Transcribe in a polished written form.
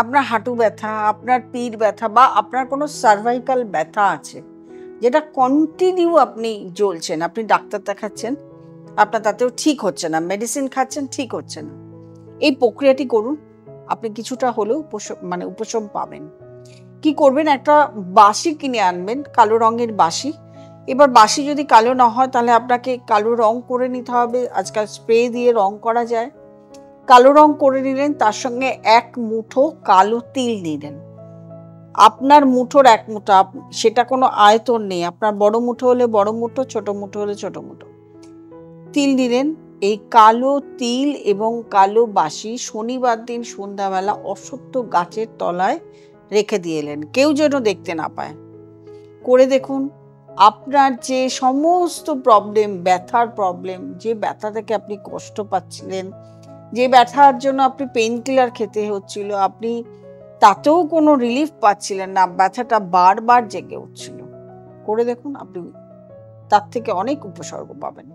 আপনার হাঁটু ব্যথা, আপনার পিঠ ব্যথা বা আপনার কোনো সার্ভাইকাল ব্যথা আছে যেটা কন্টিনিউ আপনি জ্বলছেন, আপনি ডাক্তার দেখাচ্ছেন, আপনার তাতেও ঠিক হচ্ছে না, মেডিসিন খাচ্ছেন, ঠিক হচ্ছে না, এই প্রক্রিয়াটি করুন, আপনি কিছুটা হলেও উপশম পাবেন। কি করবেন, একটা বাঁশি কিনে আনবেন, কালো রঙের বাঁশি। এবার বাঁশি যদি কালো না হয় তাহলে আপনাকে কালো রং করে নিতে হবে, আজকাল স্প্রে দিয়ে রং করা যায়। কালো রং করে নিলেন, তার সঙ্গে 1 মুঠো কালো তিল নিলেন, আপনার মুঠোর 1 মুঠো, সেটা কোনো আয়তন নেই, আপনার বড় মুঠো হলে বড় মুঠো, ছোট মুঠো হলে ছোট মুঠো তিল নিলেন। এই কালো তিল এবং কালো বাঁশি শনিবার দিন সন্ধ্যাবেলা অশ্বত্থ গাছের তলায় রেখে দিয়ে এলেন, কেউ যেন দেখতে না পায়। করে দেখুন, আপনার যে সমস্ত প্রবলেম, ব্যথার প্রবলেম, যে ব্যথা থেকে আপনি কষ্ট পাচ্ছিলেন, যে ব্যথার জন্য আপনি পেইন কিলার খেতে হচ্ছিল, আপনি তাতেও কোনো রিলিফ পাচ্ছিলেন না, ব্যথাটা বারবার জেগে উঠছিল, করে দেখুন, আপনি তার থেকে অনেক উপসর্গ পাবেন।